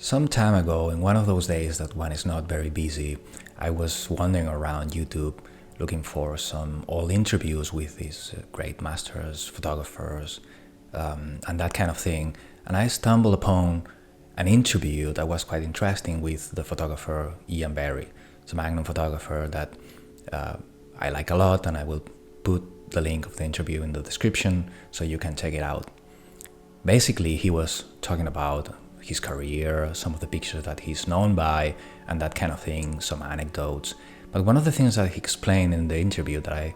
Some time ago, in one of those days that one is not very busy, I was wandering around YouTube looking for some old interviews with these great masters, photographers, and that kind of thing. And I stumbled upon an interview that was quite interesting with the photographer Ian Barry. It's a Magnum photographer that I like a lot, and I will put the link of the interview in the description so you can check it out. Basically, he was talking about his career, some of the pictures that he's known by, and that kind of thing, some anecdotes. But one of the things that he explained in the interview that I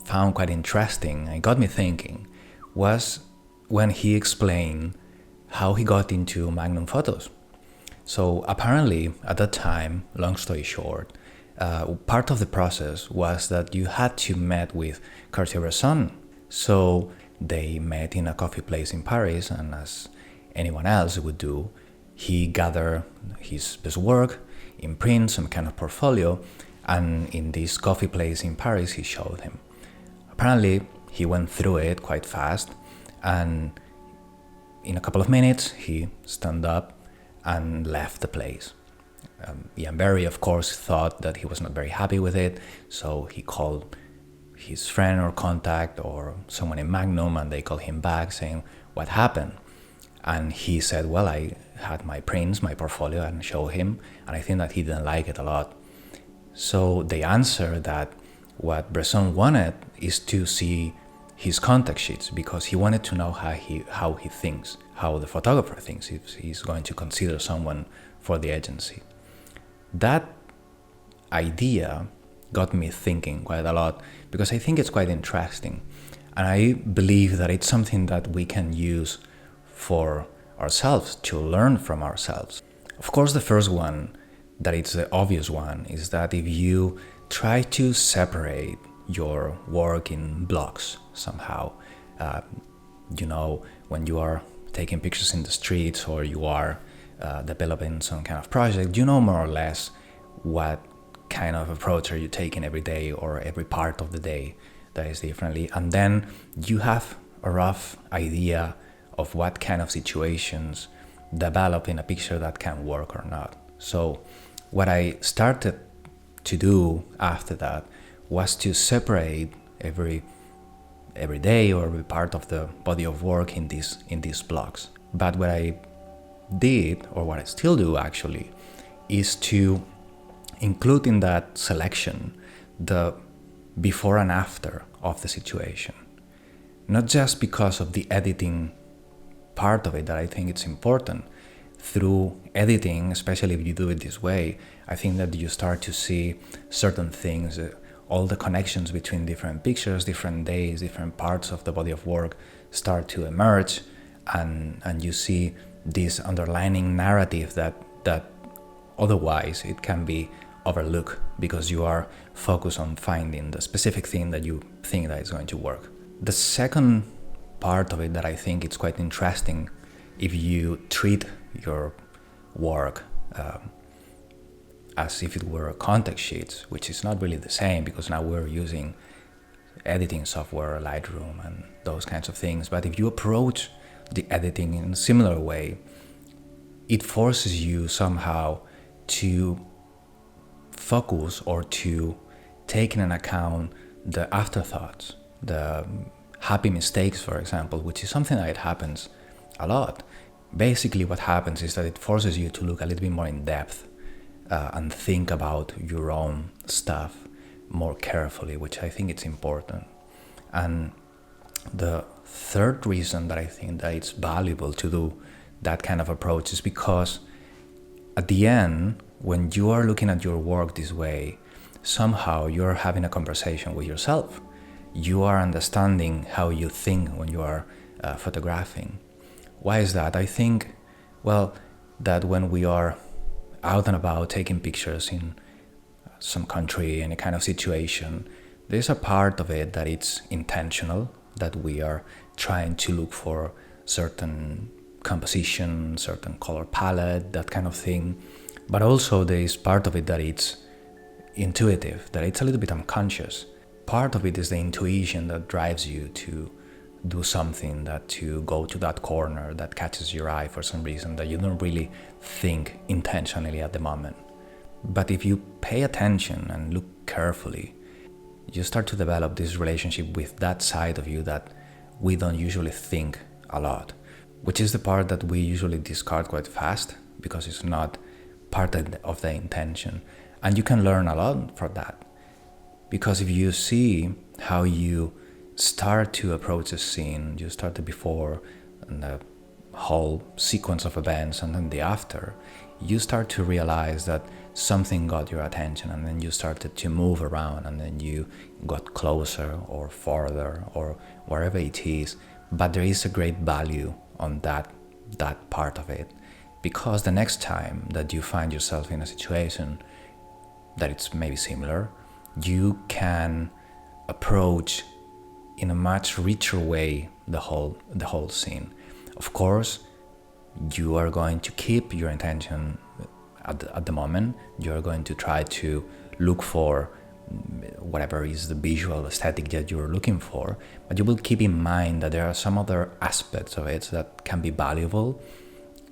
found quite interesting and got me thinking was when he explained how he got into Magnum photos. So apparently, at that time, long story short, part of the process was that you had to meet with Cartier-Bresson. So they met in a coffee place in Paris, and as anyone else would do, he gathered his best work, imprint some kind of portfolio, and in this coffee place in Paris he showed him. Apparently he went through it quite fast, and in a couple of minutes he stood up and left the place. Ian Barry, of course, thought that he was not very happy with it, so he called his friend or contact or someone in Magnum, and they called him back saying, "What happened?" And he said, well, I had my prints, my portfolio, and showed him, and I think that he didn't like it a lot. So they answered that what Bresson wanted is to see his contact sheets, because he wanted to know how he thinks, how the photographer thinks, if he's going to consider someone for the agency. That idea got me thinking quite a lot, because I think it's quite interesting, and I believe that it's something that we can use for ourselves, to learn from ourselves. Of course, the first one, that it's the obvious one, is that if you try to separate your work in blocks somehow, when you are taking pictures in the streets or you are developing some kind of project, you know more or less what kind of approach are you taking every day or every part of the day that is differently, and then you have a rough idea of what kind of situations develop in a picture that can work or not. So what I started to do after that was to separate every day or every part of the body of work in these blocks. But what I did, or what I still do actually, is to include in that selection the before and after of the situation. Not just because of the editing part of it that I think it's important. Through editing, especially if you do it this way, I think that you start to see certain things, all the connections between different pictures, different days, different parts of the body of work start to emerge, and you see this underlining narrative that otherwise it can be overlooked because you are focused on finding the specific thing that you think that is going to work. The second part of it that I think it's quite interesting, if you treat your work as if it were contact sheets, which is not really the same because now we're using editing software, Lightroom, and those kinds of things. But if you approach the editing in a similar way, it forces you somehow to focus or to take into account the afterthoughts, the happy mistakes, for example, which is something that happens a lot. Basically, what happens is that it forces you to look a little bit more in depth and think about your own stuff more carefully, which I think it's important. And the third reason that I think that it's valuable to do that kind of approach is because at the end, when you are looking at your work this way, somehow you're having a conversation with yourself. You are understanding how you think when you are photographing. Why is that? I think, that when we are out and about taking pictures in some country, in a kind of situation, there's a part of it that it's intentional, that we are trying to look for certain composition, certain color palette, that kind of thing. But also there is part of it that it's intuitive, that it's a little bit unconscious. Part of it is the intuition that drives you to do something, that to go to that corner that catches your eye for some reason that you don't really think intentionally at the moment. But if you pay attention and look carefully, you start to develop this relationship with that side of you that we don't usually think a lot, which is the part that we usually discard quite fast because it's not part of the intention. And you can learn a lot from that, because if you see how you start to approach a scene, you start the before and the whole sequence of events and then the after, you start to realize that something got your attention, and then you started to move around, and then you got closer or farther or wherever it is. But there is a great value on that part of it, because the next time that you find yourself in a situation that it's maybe similar, you can approach in a much richer way the whole scene. Of course, you are going to keep your intention at the moment. You are going to try to look for whatever is the visual aesthetic that you're looking for, but you will keep in mind that there are some other aspects of it that can be valuable.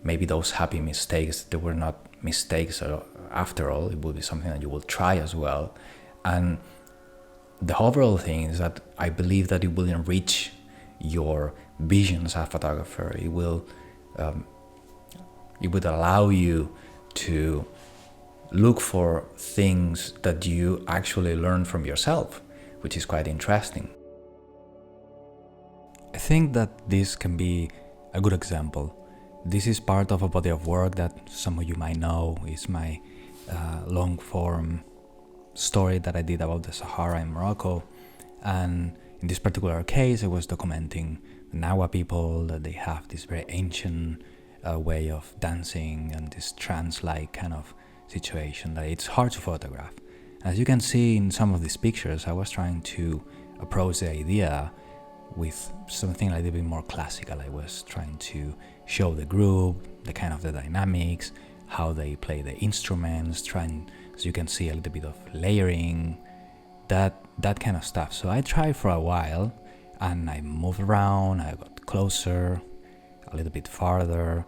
Maybe those happy mistakes, they were not mistakes after all. It will be something that you will try as well. And the overall thing is that I believe that it will enrich your vision as a photographer. It would allow you to look for things that you actually learn from yourself, which is quite interesting. I think that this can be a good example. This is part of a body of work that some of you might know is my long form story that I did about the Sahara in Morocco. And in this particular case, I was documenting the Nawa people, that they have this very ancient way of dancing and this trance-like kind of situation that it's hard to photograph. As you can see in some of these pictures, I was trying to approach the idea with something a little bit more classical. I was trying to show the group, the kind of the dynamics, how they play the instruments, trying, as you can see, a little bit of layering, that kind of stuff. So I tried for a while, and I moved around, I got closer, a little bit farther,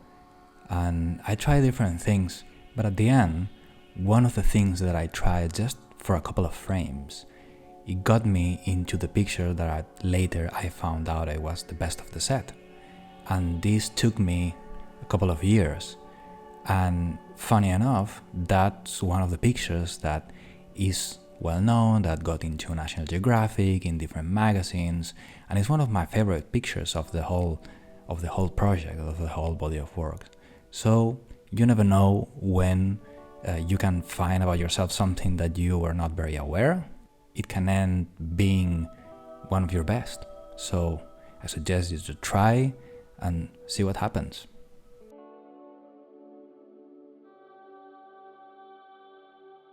and I tried different things. But at the end, one of the things that I tried just for a couple of frames, it got me into the picture that later I found out I was the best of the set. And this took me a couple of years. And funny enough, that's one of the pictures that is well known, that got into National Geographic, in different magazines, and it's one of my favorite pictures of the whole project, of the whole body of work. So you never know when you can find about yourself something that you were not very aware. It can end being one of your best. So I suggest you to try and see what happens.